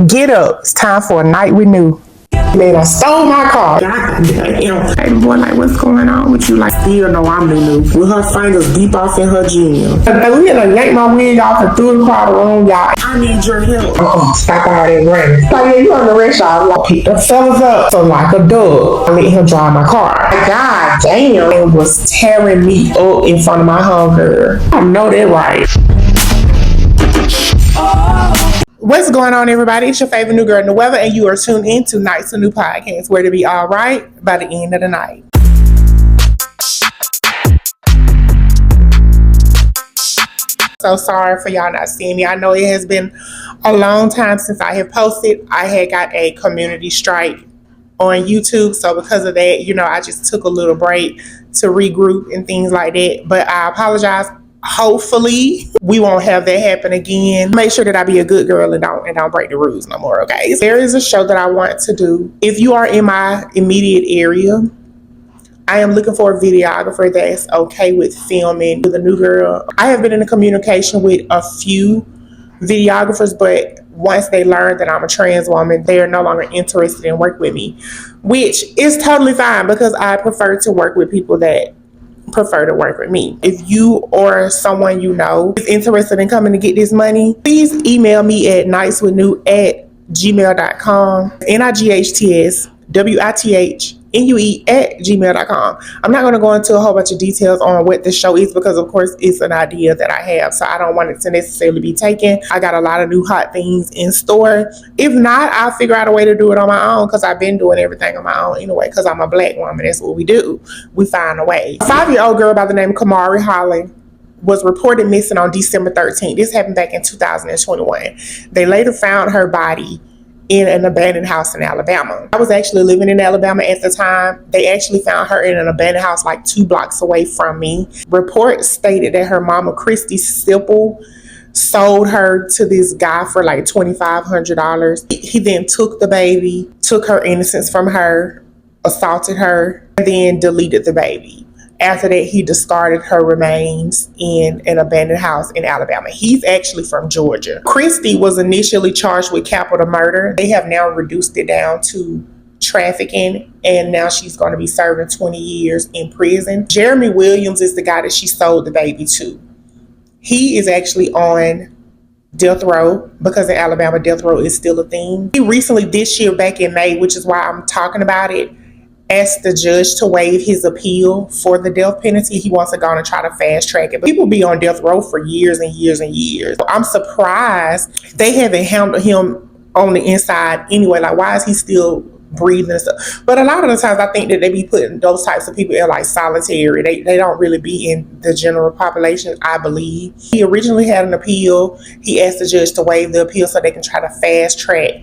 Get up. It's time for a night with New. Man, I stole my car. God damn. Hey, boy, like, what's going on with you? Like, still know I'm New. With her fingers deep off in her jeans. We had to yank my wig off and threw it across the room, y'all. I need your help. Stop all that running. Like, yeah, you on the rest, y'all. I picked the fellas up. So, like a dog, I let him drive my car. God damn. It was tearing me up in front of my homegirl. I know that right. What's going on, everybody? It's your favorite new girl in the weather, and you are tuned in to Nights of New Podcast, where to be all right by the end of the night. So sorry for y'all not seeing me. I know it has been a long time since I have posted. I had got a community strike on YouTube, so because of that, I just took a little break to regroup and things like that. But I apologize. Hopefully we won't have that happen again. Make sure that I be a good girl and don't break the rules no more, okay? There is a show that I want to do. If you are in my immediate area, I am looking for a videographer that's okay with filming with a new girl. I have been in communication with a few videographers, but once they learn that I'm a trans woman, they are no longer interested in working with me, which is totally fine because I prefer to work with people that prefer to work with me. If you or someone you know is interested in coming to get this money, please email me at nightswithnew@gmail.com, NIGHTSWITHNUE@gmail.com. I'm not going to go into a whole bunch of details on what the show is because, of course, it's an idea that I have, so I don't want it to necessarily be taken. I got a lot of new hot things in store. If not, I'll figure out a way to do it on my own because I've been doing everything on my own anyway because I'm a black woman. That's what we do. We find a way. A 5-year-old girl by the name of Kamari Holland was reported missing on December 13th. This happened back in 2021. They later found her body in an abandoned house in Alabama. I was actually living in Alabama at the time. They actually found her in an abandoned house like 2 blocks away from me. Reports stated that her mama, Christy Sipple, sold her to this guy for like $2,500. He then took the baby, took her innocence from her, assaulted her, and then deleted the baby. After that, he discarded her remains in an abandoned house in Alabama. He's actually from Georgia. Christy was initially charged with capital murder. They have now reduced it down to trafficking, and now she's going to be serving 20 years in prison. Jeremy Williams is the guy that she sold the baby to. He is actually on death row because in Alabama, death row is still a thing. He recently, this year, back in May, which is why I'm talking about it, asked the judge to waive his appeal for the death penalty. He wants to go and try to fast track it. But people be on death row for years and years and years. I'm surprised they haven't handled him on the inside anyway. Like, why is he still breathing and stuff? But a lot of the times I think that they be putting those types of people in like solitary. They don't really be in the general population, I believe. He originally had an appeal. He asked the judge to waive the appeal so they can try to fast track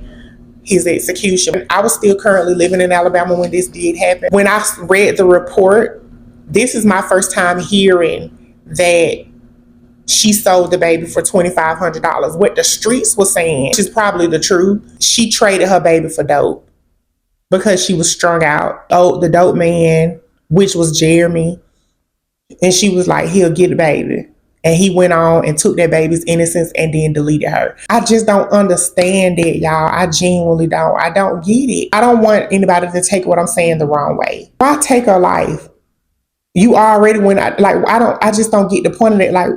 his execution. I was still currently living in Alabama when this did happen. When I read the report, this is my first time hearing that she sold the baby for $2,500. What the streets were saying, which is probably the truth, she traded her baby for dope because she was strung out. Oh, the dope man, which was Jeremy, and she was like, he'll get the baby. And he went on and took that baby's innocence and then deleted her. I just don't understand it, y'all. I genuinely don't. I don't get it. I don't want anybody to take what I'm saying the wrong way. Why take her life? You already I just don't get the point of it. Like,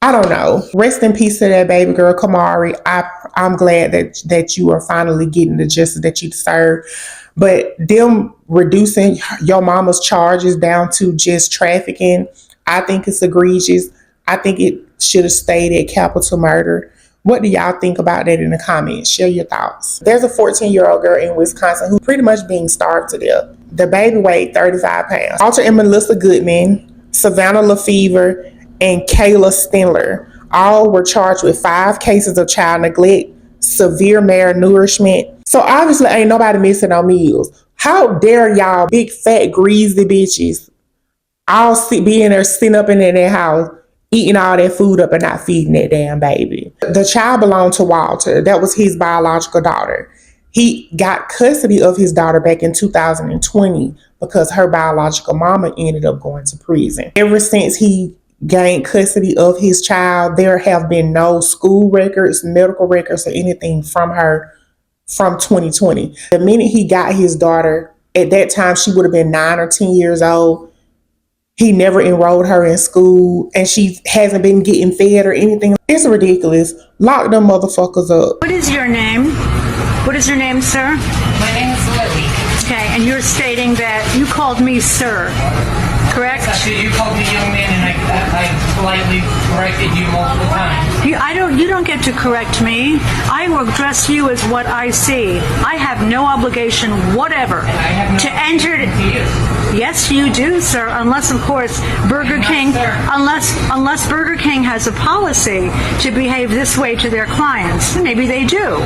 I don't know. Rest in peace to that baby girl, Kamari. I'm glad that you are finally getting the justice that you deserve. But them reducing your mama's charges down to just trafficking, I think it's egregious. I think it should have stayed at capital murder. What do y'all think about that in the comments? Share your thoughts. There's a 14-year-old girl in Wisconsin who's pretty much being starved to death. The baby weighed 35 pounds. Alter and Melissa Goodman, Savannah LaFever, and Kayla Stendler all were charged with 5 cases of child neglect, severe malnourishment. So obviously ain't nobody missing no meals. How dare y'all big fat greasy bitches all be in there sitting up in their house eating all that food up and not feeding that damn baby. The child belonged to Walter. That was his biological daughter. He got custody of his daughter back in 2020 because her biological mama ended up going to prison. Ever since he gained custody of his child. There have been no school records, medical records, or anything from her from 2020. The minute he got his daughter, at that time she would have been 9 or 10 years old. He never enrolled her in school, and she hasn't been getting fed or anything. It's ridiculous. Lock them motherfuckers up. What is your name? What is your name, sir? My name is Lily. Okay, and you're stating that you called me sir, correct? Actually, you called me young man, and I politely corrected you multiple times. You don't get to correct me. I will address you as what I see. I have no obligation whatever to enter. Yes, you do, sir. Unless, of course, Burger King, unless Burger King has a policy to behave this way to their clients. Maybe they do.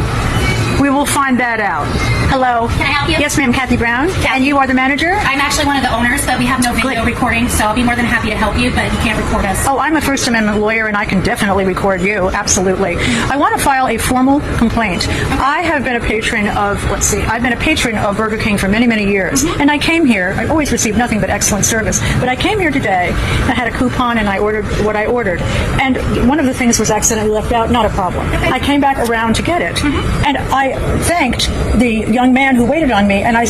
We will find that out. Hello. Can I help you? Yes, ma'am, Kathy Brown. And you are the manager? I'm actually one of the owners, but we have no video recording, so I'll be more than happy to help you, but you can't record us. Oh, I'm a First Amendment lawyer, and I can definitely record you. Absolutely. I want to file a formal complaint. I have been a patron of, I've been a patron of Burger King for many, many years. And I came here, I always received nothing but excellent service, but I came here today, I had a coupon, and I ordered what I ordered. And one of the things was accidentally left out, not a problem. I came back around to get it. And I thanked the young man who waited on me, and I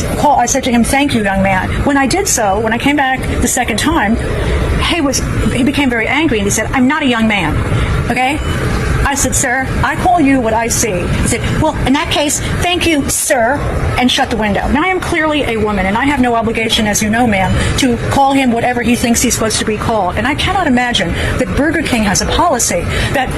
said to him, "Thank you, young man." When I did so, when I came back the second time, he became very angry, and he said, "I'm not a young man, okay?" I said, "Sir, I call you what I see." He said, "Well, in that case, thank you, sir," and shut the window. Now, I am clearly a woman, and I have no obligation, as you know, ma'am, to call him whatever he thinks he's supposed to be called. And I cannot imagine that Burger King has a policy that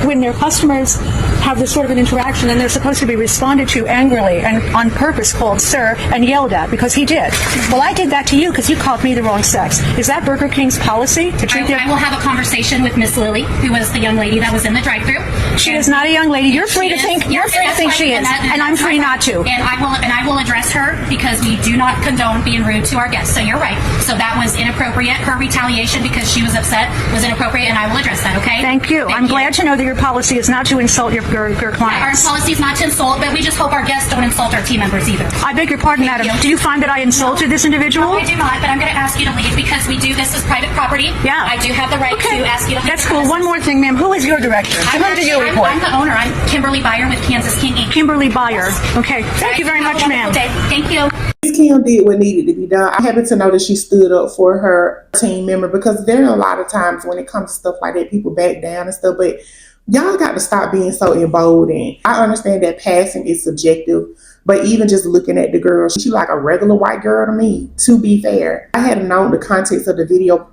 when their customers have this sort of an interaction and they're supposed to be responded to angrily and on purpose called sir and yelled at because he did. Well, I did that to you because you called me the wrong sex. Is that Burger King's policy to treat I will have a conversation with Miss Lily, who was the young lady that was in the drive-thru. She is not a young lady. You're free to think. You're free to think she is, and I'm free not to. And I will address her because we do not condone being rude to our guests. So you're right. So that was inappropriate. Her retaliation because she was upset was inappropriate, and I will address that. Okay. Thank you. I'm glad to know that your policy is not to insult your clients. Our policy is not to insult, but we just hope our guests don't insult our team members either. I beg your pardon, madam. Do you find that I insulted this individual? No, I do not, but I'm going to ask you to leave because we do this as private property. Yeah. I do have the right to ask you to leave. That's cool. One more thing, ma'am. Who is your director? To whom do you report? I'm the owner. I'm Kimberly Byer with Kansas King Inc. Kimberly Byer. Okay. Thank you very much, ma'am. Thank you. Miss Kim did what needed to be done. I happen to know that she stood up for her team member because there are a lot of times when it comes to stuff like that, people back down and stuff, but y'all got to stop being so emboldened. I understand that passing is subjective, but even just looking at the girl, she's like a regular white girl to me, to be fair. I had known the context of the video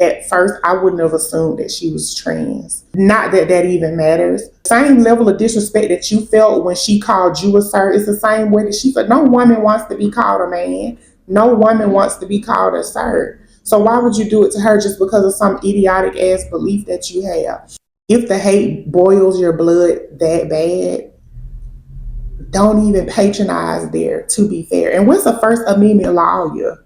at first, I wouldn't have assumed that she was trans. Not that that even matters. Same level of disrespect that you felt when she called you a sir, it's the same way that she felt. No woman wants to be called a man. No woman wants to be called a sir. So why would you do it to her just because of some idiotic ass belief that you have? If the hate boils your blood that bad, don't even patronize there, to be fair. And what's a First Amendment lawyer?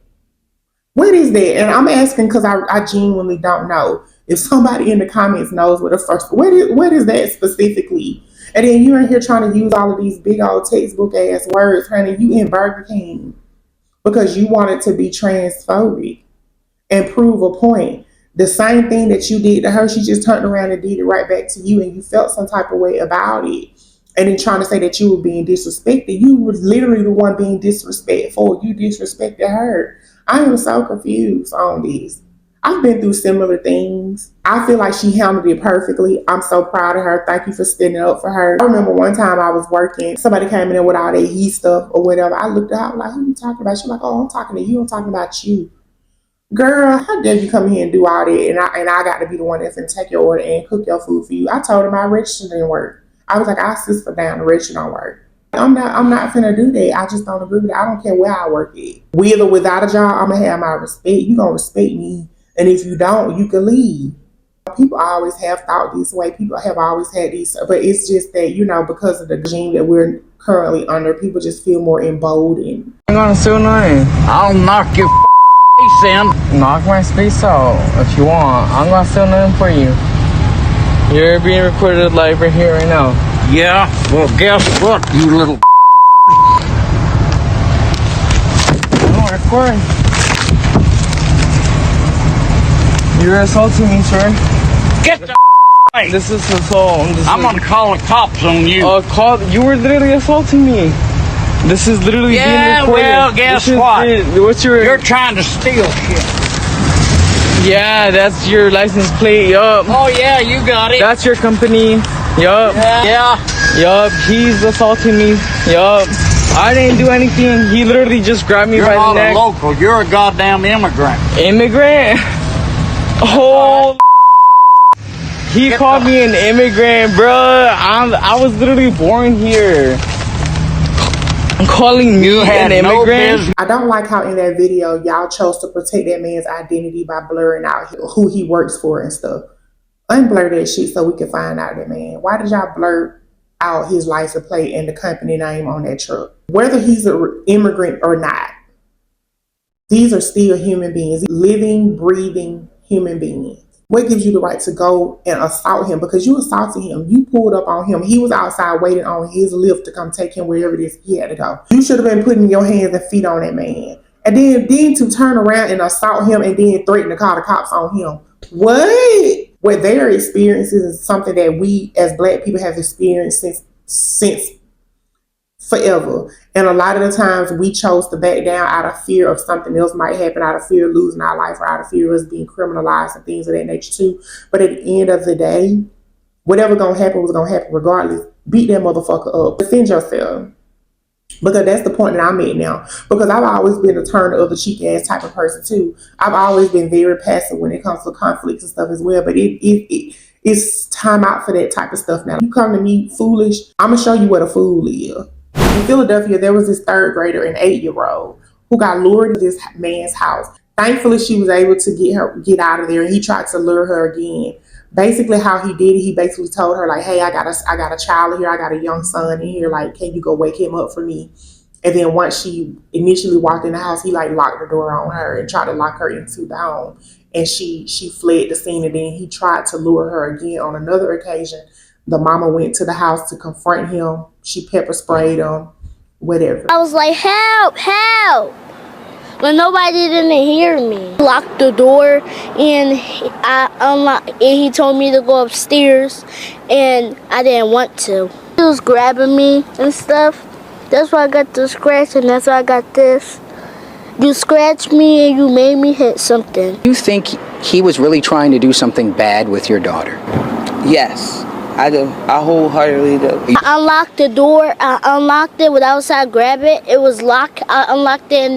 What is that? And I'm asking because I genuinely don't know. If somebody in the comments knows what what is that specifically? And then you're in here trying to use all of these big old textbook ass words, honey. You in Burger King because you wanted to be transphobic and prove a point. The same thing that you did to her, she just turned around and did it right back to you, and you felt some type of way about it. And then trying to say that you were being disrespected. You were literally the one being disrespectful. You disrespected her. I am so confused on this. I've been through similar things. I feel like she handled it perfectly. I'm so proud of her. Thank you for standing up for her. I remember one time I was working. Somebody came in there with all that he stuff or whatever. I looked at her, I was like, who are you talking about? She's like, oh, I'm talking to you. I'm talking about you. Girl, how dare you come here and do all that? And I got to be the one that's going to take your order and cook your food for you. I told her my register didn't work. I was like, I assist her down, the register don't work. I'm not finna do that. I just don't agree with it. I don't care where I work at. With or without a job, I'm gonna have my respect. You gonna respect me. And if you don't, you can leave. People always have thought this way. People have always had these, but it's just that, you know, because of the regime that we're currently under, people just feel more emboldened. I'm gonna sue nothing. I'll knock your face in. Knock my face out if you want. I'm gonna sue nothing for you. You're being recorded live right here, right now. Yeah, well, guess what, you little No, record. You're assaulting me, sir. Get the away. This is assault. I'm gonna call the cops on you. You were literally assaulting me. This is literally being recorded. Well, guess what? What's your... You're trying to steal shit. Yeah, that's your license plate. Yup. Oh yeah, you got it. That's your company. Yup. Yeah. Yup. He's assaulting me. Yup. I didn't do anything. He literally just grabbed me You're by not the neck. a local. You're a goddamn immigrant. Immigrant? Oh. He called me an immigrant, bruh. I was literally born here. I'm calling me an immigrant. I don't like how in that video y'all chose to protect that man's identity by blurring out who he works for and stuff. Unblur that shit so we can find out that man. Why did y'all blur out his license plate and the company name on that truck? Whether he's an immigrant or not, these are still human beings, living, breathing human beings. What gives you the right to go and assault him? Because you assaulted him. You pulled up on him. He was outside waiting on his lift to come take him wherever it is he had to go. You should have been putting your hands and feet on that man. And then to turn around and assault him and then threaten to call the cops on him. What their experiences is something that we as Black people have experienced since forever. And a lot of the times we chose to back down out of fear of something else might happen, out of fear of losing our life, or out of fear of us being criminalized and things of that nature too. But at the end of the day, whatever gonna happen was gonna happen regardless. Beat that motherfucker up. Defend yourself. Because that's the point that I'm at now. Because I've always been a turn the other cheek ass type of person too. I've always been very passive when it comes to conflicts and stuff as well. But it's time out for that type of stuff now. You come to me foolish, I'm gonna show you what a fool is. In Philadelphia, there was this 3rd grader, an 8-year-old, who got lured to this man's house. Thankfully, she was able to get out of there, and he tried to lure her again. Basically, how he did it, he basically told her, like, hey, I got a child here, I got a young son in here, like, can you go wake him up for me? And then once she initially walked in the house, he like locked the door on her and tried to lock her into the home. And she fled the scene, and then he tried to lure her again on another occasion. The mama went to the house to confront him. She pepper sprayed him, whatever. I was like, help, help. But nobody didn't hear me. Locked the door and I unlocked, and he told me to go upstairs and I didn't want to. He was grabbing me and stuff. That's why I got the scratch and that's why I got this. You scratched me and you made me hit something. You think he was really trying to do something bad with your daughter? Yes, I do. I wholeheartedly do. I unlocked the door. I unlocked it without I grab it. It was locked. I unlocked it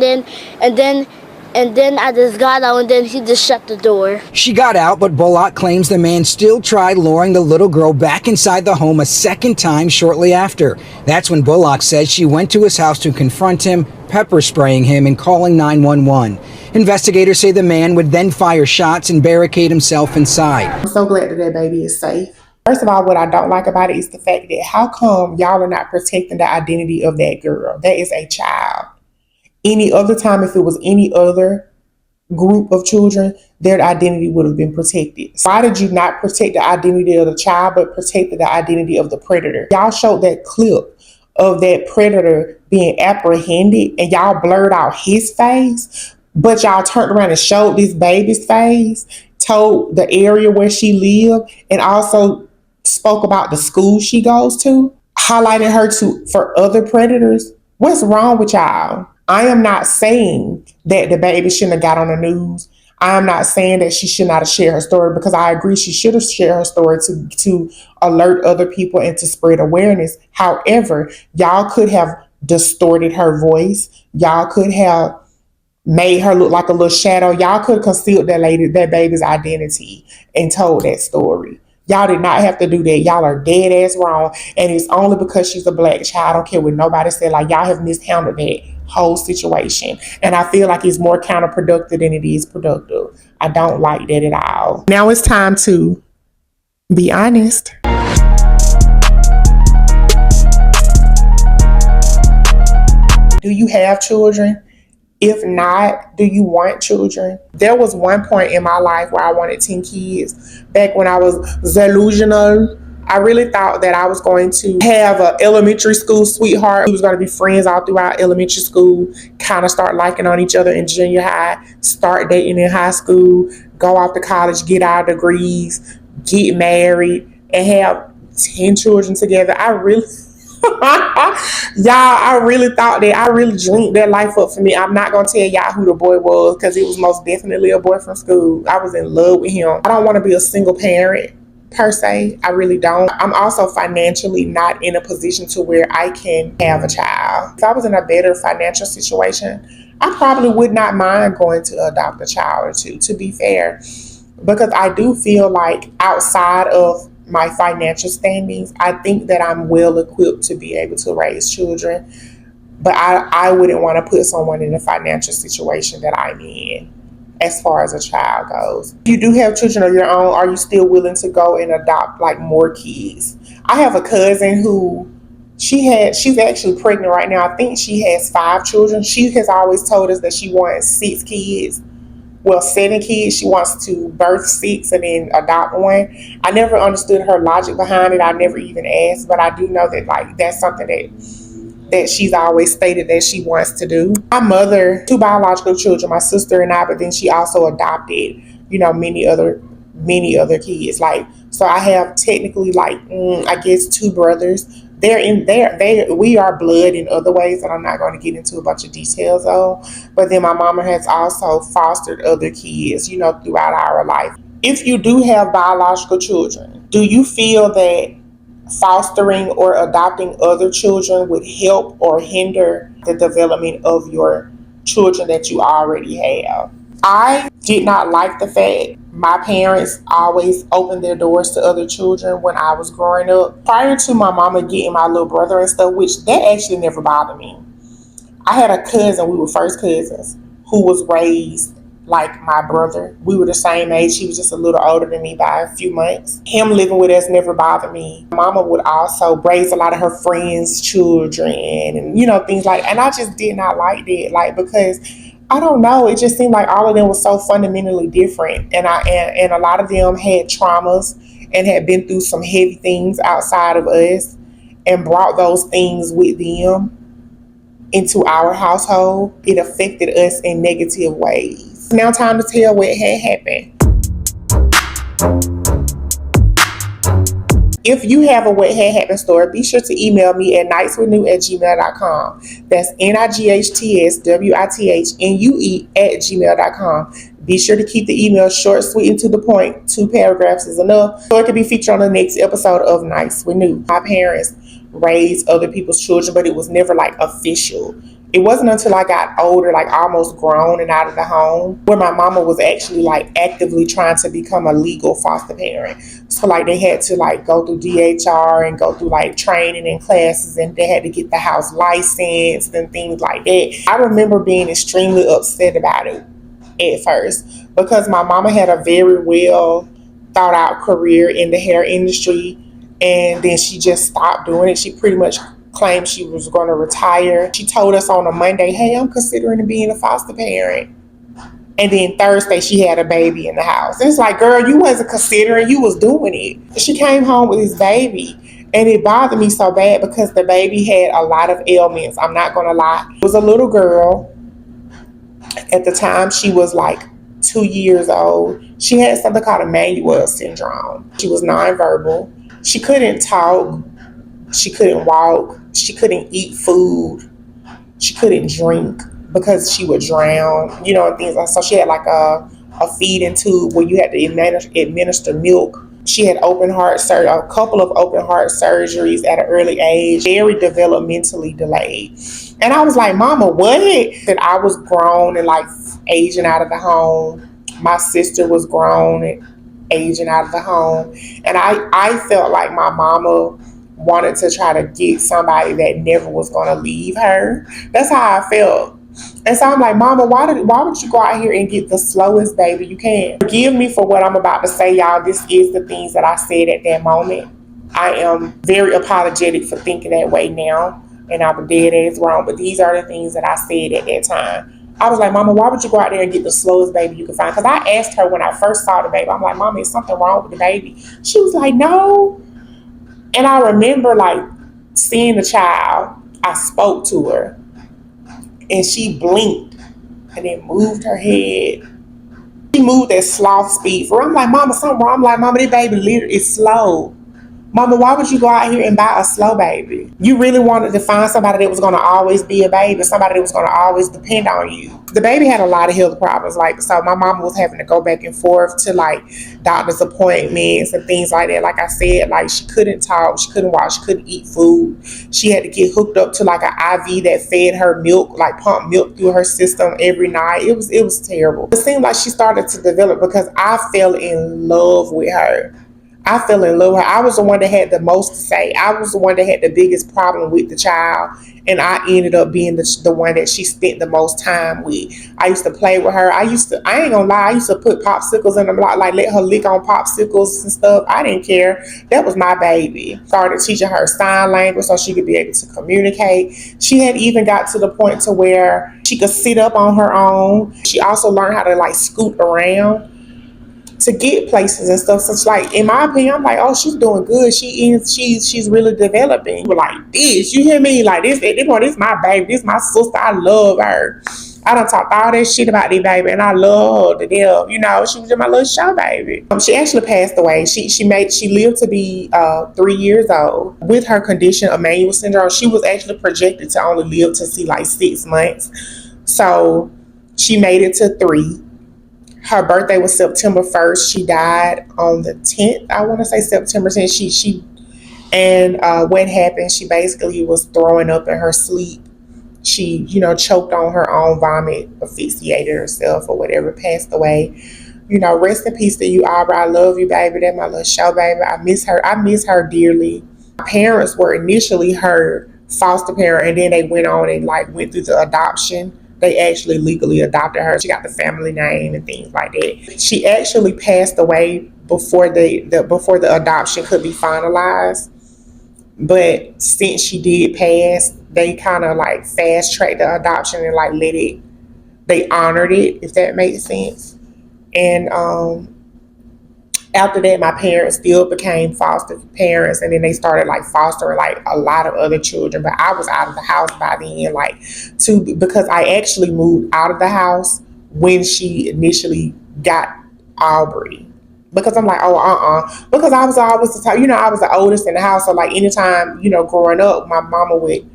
and then I just got out and then he just shut the door. She got out, but Bullock claims the man still tried luring the little girl back inside the home a second time shortly after. That's when Bullock says she went to his house to confront him, pepper spraying him and calling 911. Investigators say the man would then fire shots and barricade himself inside. I'm so glad that baby is safe. First of all, what I don't like about it is the fact that how come y'all are not protecting the identity of that girl? That is a child. Any other time, if it was any other group of children, their identity would have been protected. So why did you not protect the identity of the child, but protected the identity of the predator? Y'all showed that clip of that predator being apprehended and y'all blurred out his face, but y'all turned around and showed this baby's face, told the area where she lived, and also spoke about the school she goes to, highlighted her for other predators. What's wrong with y'all? I am not saying that the baby shouldn't have got on the news. I am not saying that she should not have shared her story, because I agree she should have shared her story to alert other people and to spread awareness. However, y'all could have distorted her voice. Y'all could have made her look like a little shadow. Y'all could have concealed that baby's identity and told that story. Y'all did not have to do that. Y'all are dead ass wrong. And it's only because she's a black child. I don't care what nobody said. Like, y'all have mishandled that whole situation. And I feel like it's more counterproductive than it is productive. I don't like that at all. Now it's time to be honest. Do you have children? If not, do you want children? There was one point in my life where I wanted 10 kids. Back when I was delusional, I really thought that I was going to have an elementary school sweetheart. We was going to be friends all throughout elementary school, kind of start liking on each other in junior high, start dating in high school, go off to college, get our degrees, get married, and have 10 children together. I really, y'all, I really thought that, I really dreamed that life up for me. I'm not going to tell y'all who the boy was because it was most definitely a boy from school. I was in love with him. I don't want to be a single parent per se. I really don't. I'm also financially not in a position to where I can have a child. If I was in a better financial situation, I probably would not mind going to adopt a child or two, to be fair, because I do feel like outside of my financial standings, I think that I'm well equipped to be able to raise children, but I wouldn't want to put someone in a financial situation that I'm in as far as a child goes. If you do have children of your own, are you still willing to go and adopt like more kids? I have a cousin who she's actually pregnant right now. I think she has 5 children. She has always told us that she wants 6 kids. Well, 7 kids. She wants to birth 6 and then adopt 1. I never understood her logic behind it. I never even asked, but I do know that like that's something that she's always stated that she wants to do. My mother, 2 biological children, my sister and I, but then she also adopted, many other kids. Like, so I have technically like, I guess 2 brothers. They're in there. We are blood in other ways that I'm not going to get into a bunch of details on. But then my mama has also fostered other kids, throughout our life. If you do have biological children, do you feel that fostering or adopting other children would help or hinder the development of your children that you already have? I did not like the fact my parents always opened their doors to other children when I was growing up. Prior to my mama getting my little brother and stuff, which that actually never bothered me. I had a cousin, we were first cousins, who was raised like my brother. We were the same age. He was just a little older than me by a few months. Him living with us never bothered me. Mama would also raise a lot of her friends' children and, things like, and I just did not like that. Like, because I don't know, it just seemed like all of them was so fundamentally different. And a lot of them had traumas and had been through some heavy things outside of us and brought those things with them into our household. It affected us in negative ways. Now time to tell what had happened. If you have a what had happened story, be sure to email me at nightswithnue@gmail.com. That's NIGHTSWITHNUE@gmail.com. Be sure to keep the email short, sweet, and to the point. 2 paragraphs is enough so it can be featured on the next episode of Nights with New. My parents raised other people's children, but it was never like official. It wasn't until I got older, like almost grown and out of the home, where my mama was actually like actively trying to become a legal foster parent. So like they had to like go through DHR and go through like training and classes, and they had to get the house licensed and things like that. I remember being extremely upset about it at first because my mama had a very well thought out career in the hair industry, and then she just stopped doing it. She pretty much claimed she was going to retire. She told us on a Monday, hey, I'm considering being a foster parent. And then Thursday, she had a baby in the house. And it's like, girl, you wasn't considering, you was doing it. She came home with this baby. And it bothered me so bad because the baby had a lot of ailments. I'm not going to lie. It was a little girl. At the time, she was like 2 years old. She had something called Emmanuel syndrome. She was nonverbal. She couldn't talk. She couldn't walk. She couldn't eat food. She couldn't drink because she would drown, and things like. So she had like a feeding tube where you had to administer milk. She had a couple of open heart surgeries at an early age, very developmentally delayed. And I was like, Mama, what? That I was grown and like aging out of the home. My sister was grown and aging out of the home. And I felt like my mama wanted to try to get somebody that never was going to leave her. That's how I felt. And so I'm like, Mama, why would you go out here and get the slowest baby you can? Forgive me for what I'm about to say, y'all. This is the things that I said at that moment. I am very apologetic for thinking that way now, and I'm dead ass wrong, but these are the things that I said at that time. I was like, Mama, why would you go out there and get the slowest baby you can find? Because I asked her when I first saw the baby, I'm like, Mama, is something wrong with the baby? She was like, no. And I remember like seeing the child. I spoke to her and she blinked and then moved her head She moved at sloth speed. For I'm like, Mama, something wrong. I'm like, Mama, this baby literally is slow. Mama, why would you go out here and buy a slow baby? You really wanted to find somebody that was going to always be a baby, somebody that was going to always depend on you. The baby had a lot of health problems. Like, so my mama was having to go back and forth to like doctor's appointments and things like that. Like I said, like she couldn't talk, she couldn't walk, she couldn't eat food. She had to get hooked up to like an IV that fed her milk, like pump milk through her system every night. It was terrible. It seemed like she started to develop because I fell in love with her. I fell in love with her. I was the one that had the most to say. I was the one that had the biggest problem with the child. And I ended up being the one that she spent the most time with. I used to play with her. I ain't gonna lie, I used to put popsicles in the block, like let her lick on popsicles and stuff. I didn't care. That was my baby. Started teaching her sign language so she could be able to communicate. She had even got to the point to where she could sit up on her own. She also learned how to like scoot around to get places and stuff. So it's like, in my opinion, I'm like, oh, she's doing good. She's really developing. We're like this, you hear me? Like this my baby. This my sister. I love her. I done talked all that shit about this baby, and I love her to death. You know, she was just my little show baby. She actually passed away. She lived to be 3 years old with her condition of Manuel syndrome. She was actually projected to only live to see like 6 months. So she made it to 3. Her birthday was September 1st. She died on the 10th. I want to say September 10th. What happened? She basically was throwing up in her sleep. She, choked on her own vomit, asphyxiated herself or whatever, passed away. Rest in peace to you, Aubrey. I love you, baby. That's my little show, baby. I miss her. I miss her dearly. My parents were initially her foster parent, and then they went on and went through the adoption. They actually legally adopted her. She got the family name and things like that. She actually passed away before the adoption could be finalized. But since she did pass, they kind of fast tracked the adoption and they honored it, if that makes sense. And after that, my parents still became foster parents, and then they started fostering a lot of other children. But I was out of the house by then, because I actually moved out of the house when she initially got Aubrey. Because I'm because I was always the type, I was the oldest in the house. So anytime, growing up, my mama would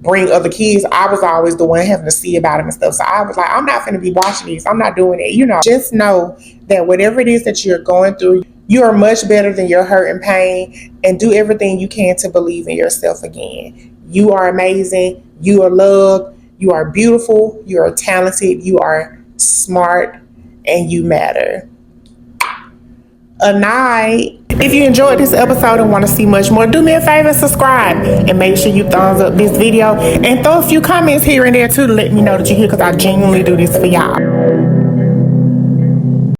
bring other kids, I was always the one having to see about them and stuff. So I was like, I'm not going to be watching these. I'm not doing it. Just know that whatever it is that you're going through, you are much better than your hurt and pain, and do everything you can to believe in yourself again. You are amazing. You are loved. You are beautiful. You are talented. You are smart, and you matter. A night. If you enjoyed this episode and want to see much more, do me a favor, subscribe, and make sure you thumbs up this video and throw a few comments here and there too to let me know that you're here, because I genuinely do this for y'all.